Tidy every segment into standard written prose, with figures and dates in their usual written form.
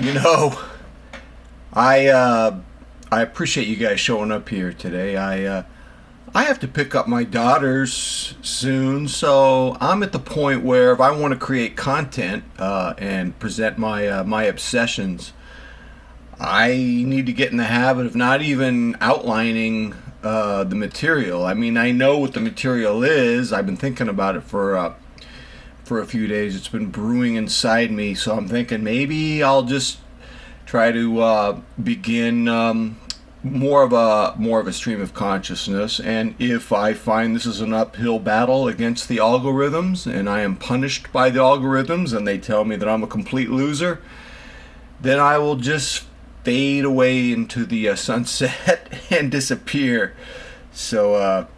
You know, I appreciate you guys showing up here today. I have to pick up my daughters soon, so I'm at the point where if I want to create content and present my obsessions, I need to get in the habit of not even outlining the material. I mean, I know what the material is. I've been thinking about it for a few days. It's been brewing inside me, so I'm thinking maybe I'll just try to begin more of a stream of consciousness. And if I find this is an uphill battle against the algorithms, and I am punished by the algorithms, and they tell me that I'm a complete loser, then I will just fade away into the sunset and disappear. So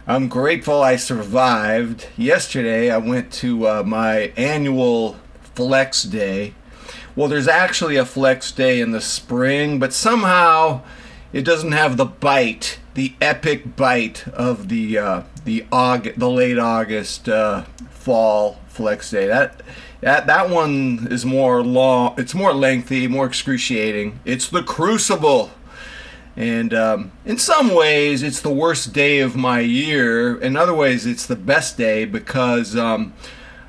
I'm grateful I survived. Yesterday I went to my annual flex day. Well, there's actually a flex day in the spring, but somehow it doesn't have the bite, the epic bite of the late August fall flex day. That one is more long. It's more lengthy, more excruciating. It's the crucible, and in some ways, it's the worst day of my year. In other ways, it's the best day because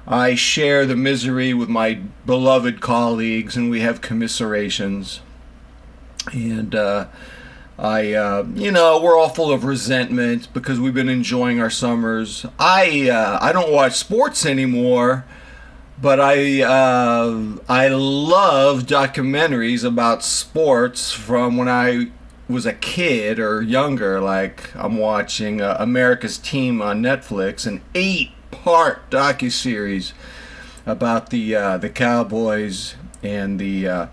I share the misery with my beloved colleagues, and we have commiserations. And we're all full of resentment because we've been enjoying our summers. I don't watch sports anymore, but I love documentaries about sports from when I was a kid or younger. Like I'm watching America's Team on Netflix, an 8-part docuseries about the Cowboys and the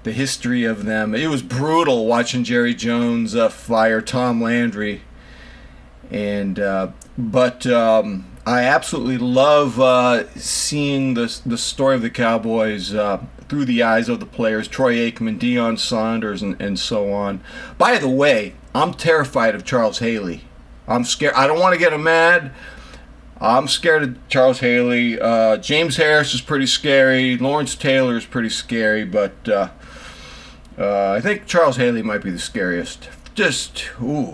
history of them. It was brutal watching Jerry Jones fire Tom Landry, and but I absolutely love seeing the story of the Cowboys through the eyes of the players, Troy Aikman, Deion Sanders, and so on. By the way, I'm terrified of Charles Haley. I'm scared. I don't want to get him mad. I'm scared of Charles Haley. James Harris is pretty scary. Lawrence Taylor is pretty scary, but I think Charles Haley might be the scariest. Just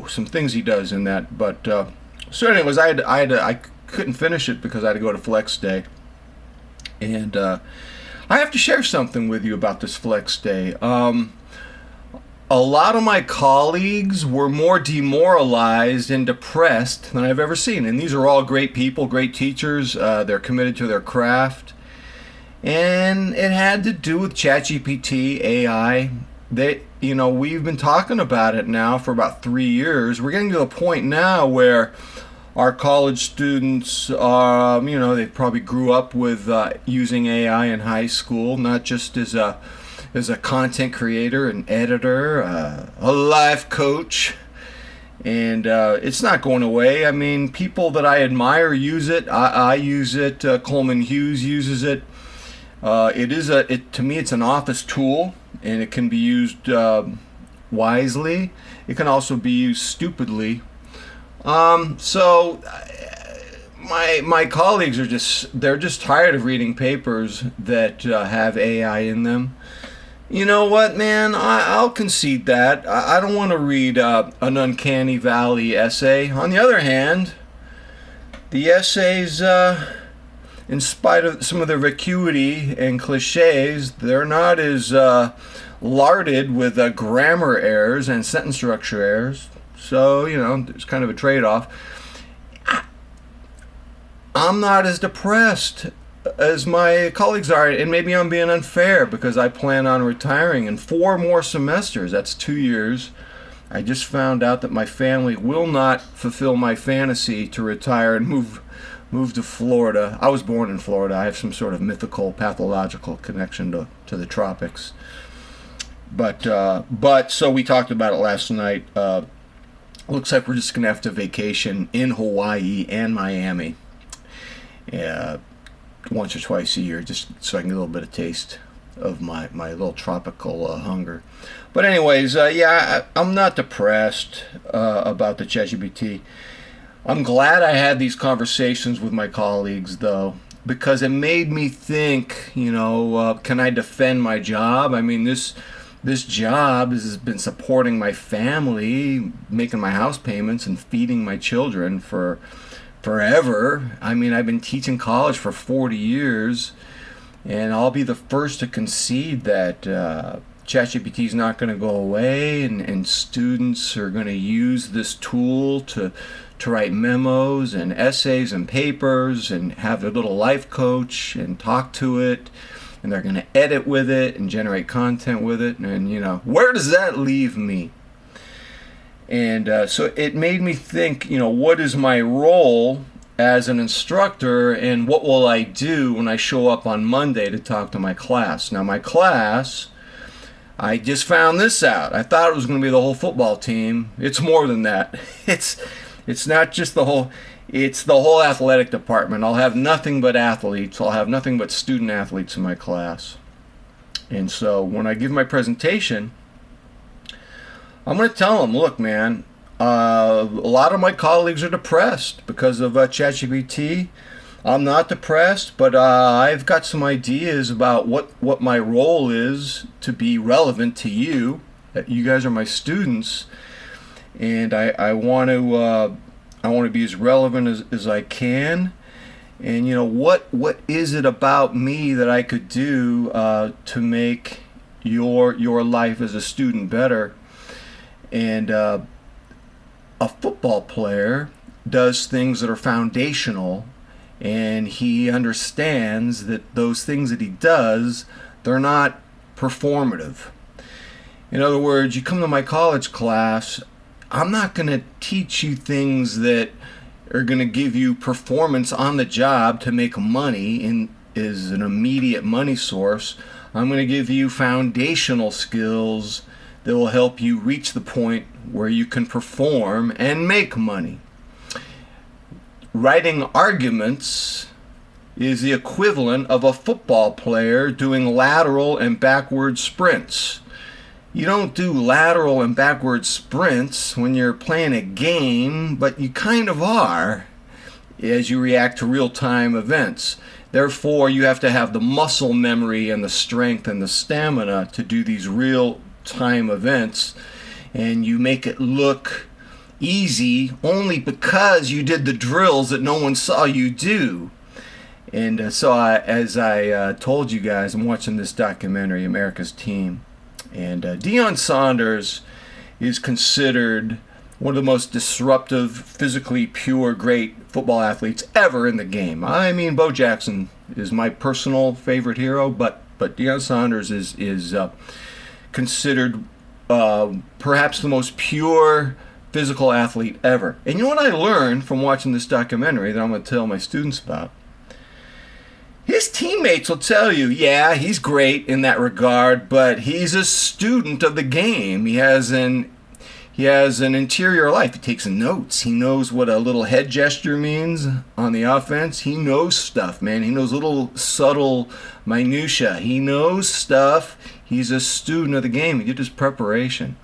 some things he does in that. But so, anyways, I couldn't finish it because I had to go to Flex Day, and I have to share something with you about this Flex Day. A lot of my colleagues were more demoralized and depressed than I've ever seen, and these are all great people, great teachers. They're committed to their craft, and it had to do with ChatGPT, AI. We've been talking about it now for about 3 years. We're getting to a point now where our college students, they probably grew up with using AI in high school, not just as a content creator, an editor, a life coach, and it's not going away. I mean, people that I admire use it. I use it. Coleman Hughes uses it. To me, it's an office tool, and it can be used wisely. It can also be used stupidly. So my colleagues they're just tired of reading papers that have AI in them. You know what, man? I'll concede that. I don't want to read an uncanny valley essay. On the other hand, the essays, in spite of some of their vacuity and cliches, they're not as larded with grammar errors and sentence structure errors. So, there's kind of a trade-off. I'm not as depressed as my colleagues are, and maybe I'm being unfair because I plan on retiring in 4 more semesters. That's 2 years. I just found out that my family will not fulfill my fantasy to retire and move to Florida. I was born in Florida. I have some sort of mythical, pathological connection to the tropics. But so we talked about it last night. Looks like we're just going to have to vacation in Hawaii and Miami once or twice a year, just so I can get a little bit of taste of my little tropical hunger. But anyways, I'm not depressed about the ChatGPT. I'm glad I had these conversations with my colleagues, though. because it made me think, can I defend my job? I mean, this job has been supporting my family, making my house payments and feeding my children for forever. I mean, I've been teaching college for 40 years, and I'll be the first to concede that ChatGPT is not going to go away, and students are going to use this tool to write memos and essays and papers and have their little life coach and talk to it, and they're going to edit with it and generate content with it. And where does that leave me? And so it made me think, what is my role as an instructor, and what will I do when I show up on Monday to talk to my class? Now, my class, I just found this out. I thought it was going to be the whole football team. It's more than that. It's not just it's the whole athletic department. I'll have nothing but athletes. I'll have nothing but student athletes in my class. And so when I give my presentation, I'm going to tell them, look, man, a lot of my colleagues are depressed because of ChatGPT. I'm not depressed, but I've got some ideas about what my role is to be relevant to you. You guys are my students, and I want to be as relevant as I can. And what is it about me that I could do to make your life as a student better? And a football player does things that are foundational, and he understands that those things that he does, they're not performative. In other words, you come to my college class, I'm not going to teach you things that are going to give you performance on the job to make money and is an immediate money source. I'm going to give you foundational skills that will help you reach the point where you can perform and make money. Writing arguments is the equivalent of a football player doing lateral and backward sprints. You don't do lateral and backward sprints when you're playing a game, but you kind of are as you react to real-time events. Therefore, you have to have the muscle memory and the strength and the stamina to do these real-time events, and you make it look easy only because you did the drills that no one saw you do. And as I told you guys, I'm watching this documentary, America's Team, and Deion Sanders is considered one of the most disruptive, physically pure, great football athletes ever in the game. I mean, Bo Jackson is my personal favorite hero, but Deion Sanders is considered perhaps the most pure physical athlete ever. And you know what I learned from watching this documentary that I'm going to tell my students about? His teammates will tell you, yeah, he's great in that regard, but he's a student of the game. He has an interior life. He takes notes. He knows what a little head gesture means on the offense. He knows stuff, man. He knows little subtle minutia. He knows stuff. He's a student of the game. He did his preparation.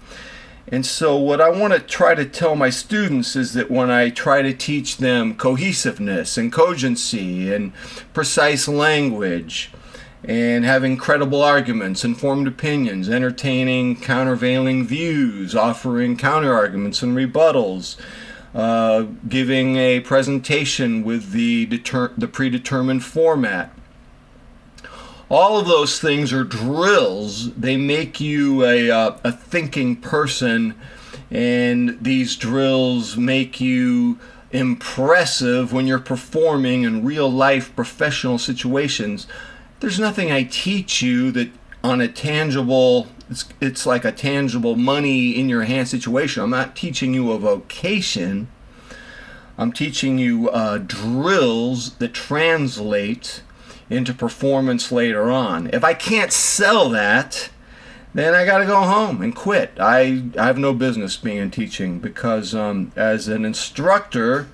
And so what I want to try to tell my students is that when I try to teach them cohesiveness and cogency and precise language and having credible arguments, informed opinions, entertaining countervailing views, offering counterarguments and rebuttals, giving a presentation with the predetermined format. All of those things are drills. They make you a thinking person, and these drills make you impressive when you're performing in real-life professional situations. There's nothing I teach you that on a tangible, it's like a tangible money in your hand situation. I'm not teaching you a vocation. I'm teaching you drills that translate into performance later on. If I can't sell that, then I got to go home and quit. I have no business being in teaching because as an instructor,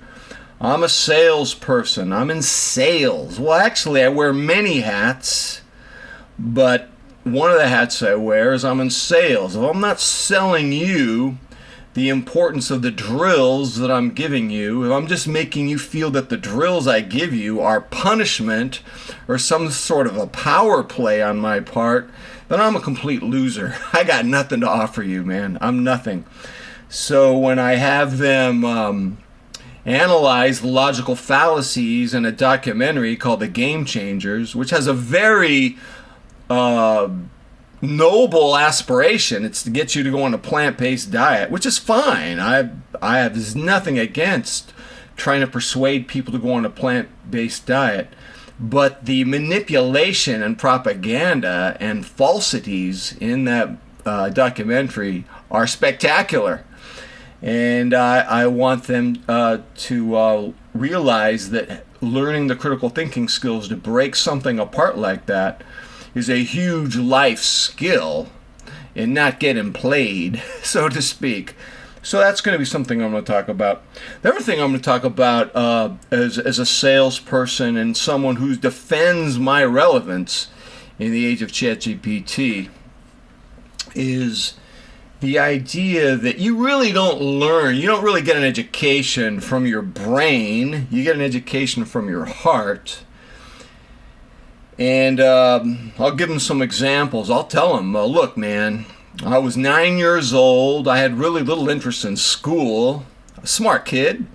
I'm a salesperson. I'm in sales. Well, actually, I wear many hats, but one of the hats I wear is I'm in sales. If I'm not selling you, the importance of the drills that I'm giving you, if I'm just making you feel that the drills I give you are punishment or some sort of a power play on my part, then I'm a complete loser. I got nothing to offer you, man. I'm nothing. So when I have them analyze the logical fallacies in a documentary called The Game Changers, which has a very noble aspiration. It's to get you to go on a plant-based diet, which is fine. There's nothing against trying to persuade people to go on a plant-based diet. But the manipulation and propaganda and falsities in that documentary are spectacular. And I want them to realize that learning the critical thinking skills to break something apart like that is a huge life skill and not getting played, so to speak. So that's going to be something I'm going to talk about. The other thing I'm going to talk about as a salesperson and someone who defends my relevance in the age of ChatGPT is the idea that you really don't learn, you don't really get an education from your brain, you get an education from your heart. And I'll give them some examples. I'll tell them, look, man, I was 9 years old. I had really little interest in school. A smart kid.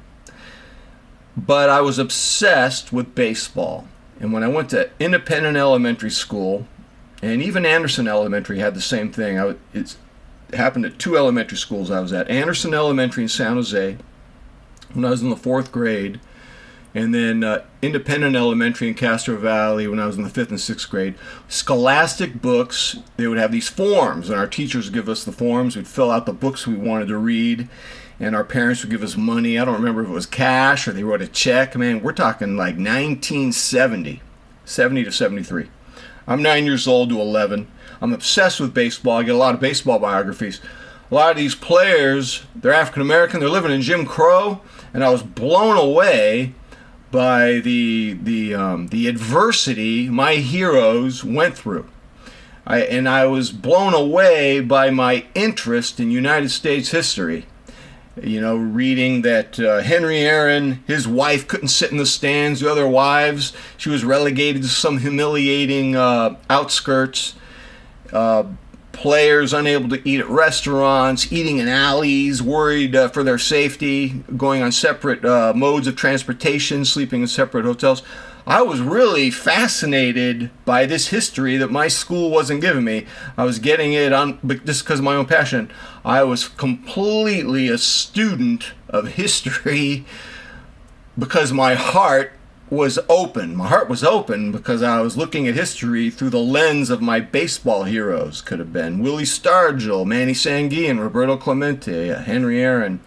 But I was obsessed with baseball. And when I went to independent elementary school, and even Anderson Elementary had the same thing. It happened at two elementary schools I was at. Anderson Elementary in San Jose when I was in the 4th grade. And then Independent Elementary in Castro Valley when I was in the 5th and 6th grade. Scholastic books, they would have these forms, and our teachers would give us the forms. We'd fill out the books we wanted to read, and our parents would give us money. I don't remember if it was cash or they wrote a check. Man, we're talking like 1970, 70 to 73. I'm 9 years old to 11. I'm obsessed with baseball. I get a lot of baseball biographies. A lot of these players, they're African American, they're living in Jim Crow, and I was blown away by the adversity my heroes went through. I was blown away by my interest in United States history. You know, reading that Henry Aaron, his wife couldn't sit in the stands, the other wives, she was relegated to some humiliating outskirts. Players unable to eat at restaurants, eating in alleys, worried for their safety, going on separate modes of transportation, sleeping in separate hotels. I was really fascinated by this history that my school wasn't giving me. I was getting it on just because of my own passion. I was completely a student of history because my heart was open. My heart was open because I was looking at history through the lens of my baseball heroes. Could have been Willie Stargell, Manny Sanguillen, Roberto Clemente, Henry Aaron.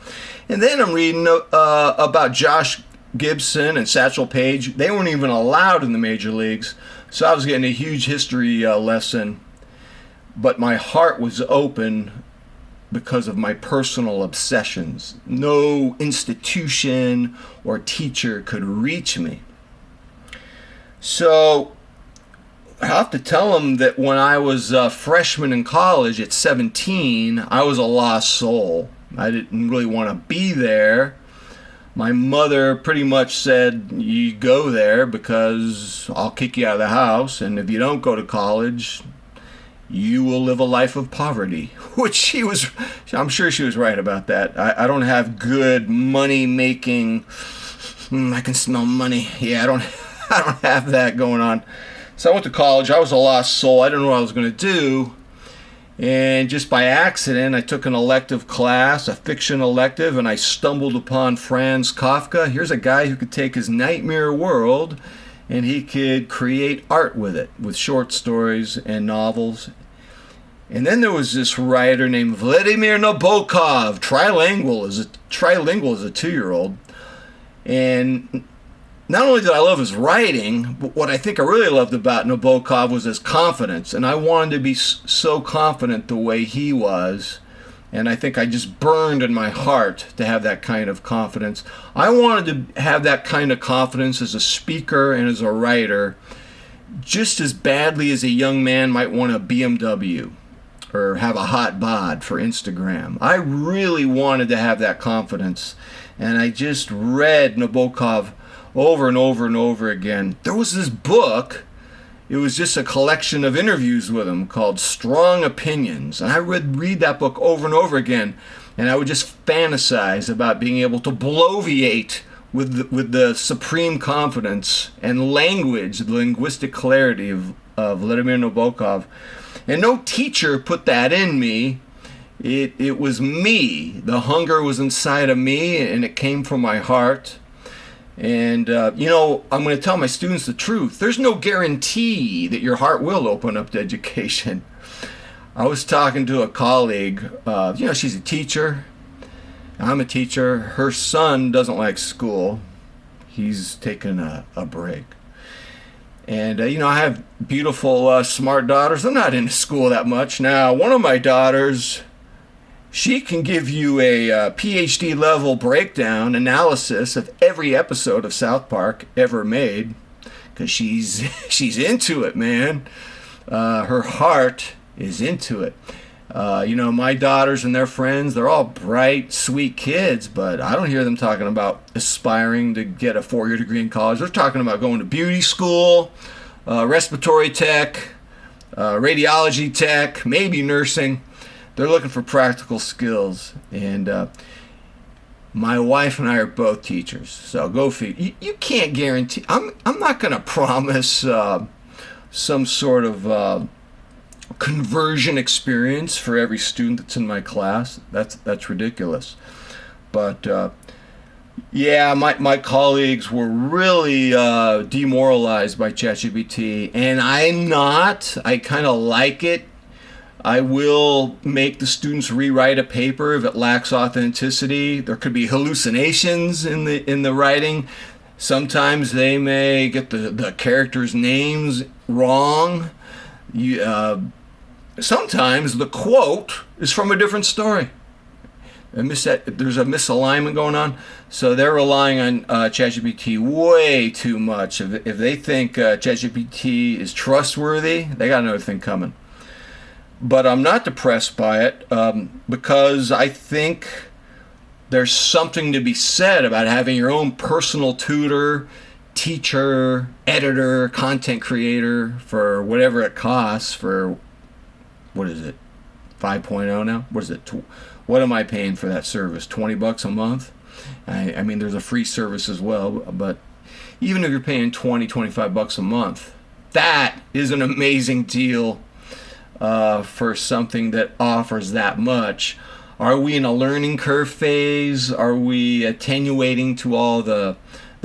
And then I'm reading about Josh Gibson and Satchel Paige. They weren't even allowed in the major leagues. So I was getting a huge history lesson. But my heart was open because of my personal obsessions. No institution or teacher could reach me. So I have to tell them that when I was a freshman in college at 17, I was a lost soul. I didn't really want to be there. My mother pretty much said, you go there because I'll kick you out of the house, and if you don't go to college, you will live a life of poverty. Which I'm sure she was right about that. I don't have good money-making, I can smell money. Yeah, I don't have that going on. So I went to college. I was a lost soul. I didn't know what I was going to do. And just by accident, I took an elective class, a fiction elective, and I stumbled upon Franz Kafka. Here's a guy who could take his nightmare world and he could create art with it, with short stories and novels. And then there was this writer named Vladimir Nabokov, trilingual as a 2-year-old. And not only did I love his writing, but what I think I really loved about Nabokov was his confidence. And I wanted to be so confident the way he was. And I think I just burned in my heart to have that kind of confidence. I wanted to have that kind of confidence as a speaker and as a writer just as badly as a young man might want a BMW. or have a hot bod for Instagram. I really wanted to have that confidence, and I just read Nabokov over and over and over again. There was this book, it was just a collection of interviews with him called Strong Opinions, and I would read that book over and over again, and I would just fantasize about being able to bloviate with the supreme confidence and language, the linguistic clarity of Vladimir Nabokov. And no teacher put that in me. It was me. The hunger was inside of me, and it came from my heart. And, I'm going to tell my students the truth. There's no guarantee that your heart will open up to education. I was talking to a colleague. She's a teacher. I'm a teacher. Her son doesn't like school. He's taking a break. And, I have beautiful, smart daughters. They're not into school that much. Now, one of my daughters, she can give you a PhD level breakdown, analysis of every episode of South Park ever made, because she's into it, man. Her heart is into it. My daughters and their friends, they're all bright, sweet kids, but I don't hear them talking about aspiring to get a 4-year degree in college. They're talking about going to beauty school, respiratory tech, radiology tech, maybe nursing. They're looking for practical skills. And my wife and I are both teachers, so go figure. You can't guarantee. I'm not going to promise some sort of conversion experience for every student that's in my class. That's ridiculous. But my colleagues were really demoralized by ChatGPT, and I'm not. I kind of like it. I will make the students rewrite a paper if it lacks authenticity. There could be hallucinations in the writing. Sometimes they may get the characters' names wrong. Sometimes the quote is from a different story. There's a misalignment going on. So they're relying on ChatGPT way too much. If they think ChatGPT is trustworthy, they got another thing coming. But I'm not depressed by it because I think there's something to be said about having your own personal tutor, teacher, editor, content creator for whatever it costs for, what is it, 5.0 now? What is it? What am I paying for that service? $20 a month? I mean, there's a free service as well, but even if you're paying $25 a month, that is an amazing deal for something that offers that much. Are we in a learning curve phase? Are we attenuating to all the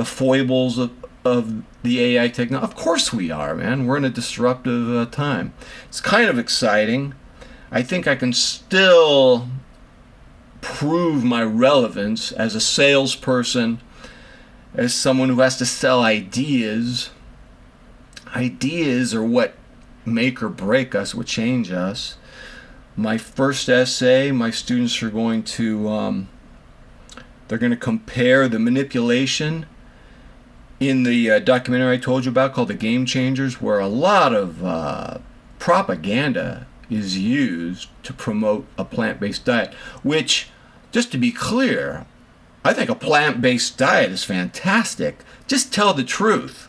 foibles of the AI technology? Of course we are, man. We're in a disruptive time. It's kind of exciting. I think I can still prove my relevance as a salesperson, as someone who has to sell ideas. Ideas are what make or break us, what change us. My first essay, my students are going to they're going to compare the manipulation in the documentary I told you about called The Game Changers, where a lot of propaganda is used to promote a plant-based diet, which, just to be clear, I think a plant-based diet is fantastic. Just tell the truth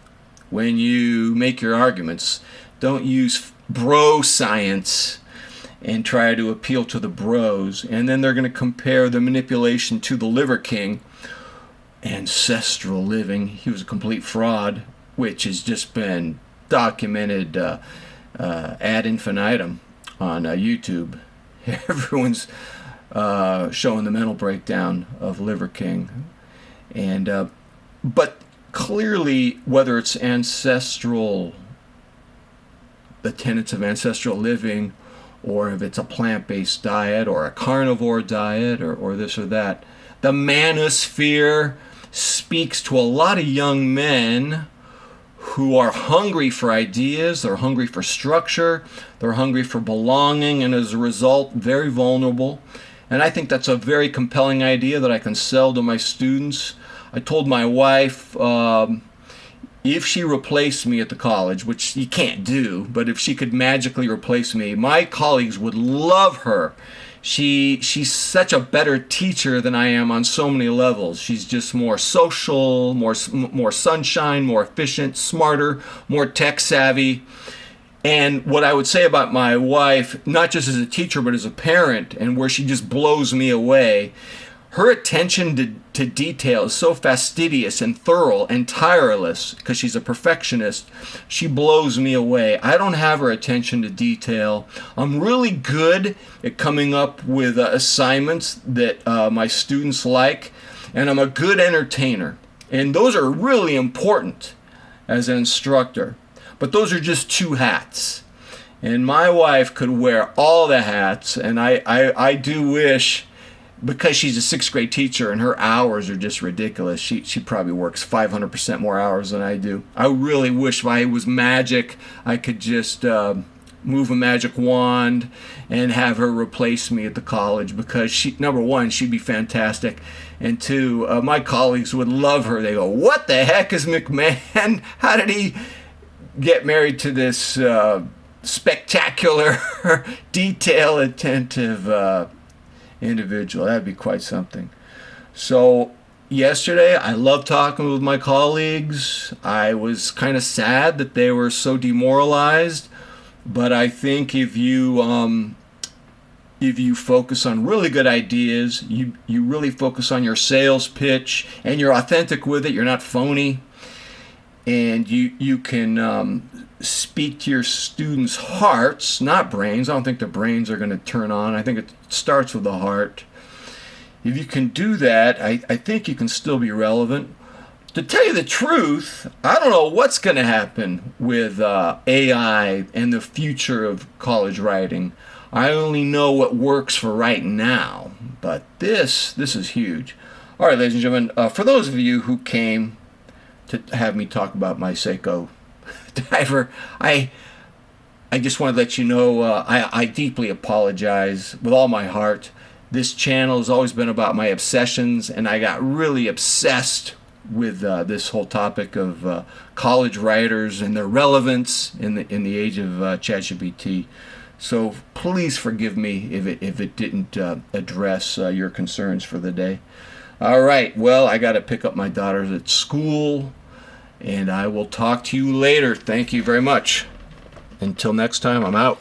when you make your arguments. Don't use bro science and try to appeal to the bros. And then they're going to compare the manipulation to the Liver King, ancestral living. He was a complete fraud, which has just been documented ad infinitum on YouTube. Everyone's showing the mental breakdown of Liver King. And but clearly, whether it's ancestral, the tenets of ancestral living, or if it's a plant-based diet or a carnivore diet or this or that, the manosphere speaks to a lot of young men who are hungry for ideas, they're hungry for structure, they're hungry for belonging, and as a result, very vulnerable. And I think that's a very compelling idea that I can sell to my students. I told my wife, if she replaced me at the college, which you can't do, but if she could magically replace me, my colleagues would love her. She's such a better teacher than I am on so many levels. She's just more social, more sunshine, more efficient, smarter, more tech savvy. And what I would say about my wife, not just as a teacher, but as a parent, and where she just blows me away, her attention to detail is so fastidious and thorough and tireless because she's a perfectionist. She blows me away. I don't have her attention to detail. I'm really good at coming up with assignments that my students like, and I'm a good entertainer. And those are really important as an instructor. But those are just two hats. And my wife could wear all the hats, and I do wish, because she's a sixth grade teacher and her hours are just ridiculous. She probably works 500% more hours than I do. I really wish if I was magic, I could just move a magic wand and have her replace me at the college, because she, number one, she'd be fantastic, and two, my colleagues would love her. They go, "What the heck is McMahon? How did he get married to this spectacular, detail attentive individual?" That'd be quite something. So yesterday, I loved talking with my colleagues. I was kind of sad that they were so demoralized, but I think if you focus on really good ideas, you really focus on your sales pitch, and you're authentic with it, you're not phony, and you can speak to your students' hearts, not brains. I don't think the brains are going to turn on. I think it starts with the heart. If you can do that, I think you can still be relevant. To tell you the truth, I don't know what's going to happen with AI and the future of college writing. I only know what works for right now, but this is huge. All right, ladies and gentlemen, for those of you who came to have me talk about my Seiko diver, I just want to let you know I deeply apologize with all my heart. This channel has always been about my obsessions, and I got really obsessed with this whole topic of college writers and their relevance in the age of ChatGPT. So please forgive me if it didn't address your concerns for the day. All right, well, I got to pick up my daughters at school, and I will talk to you later. Thank you very much. Until next time, I'm out.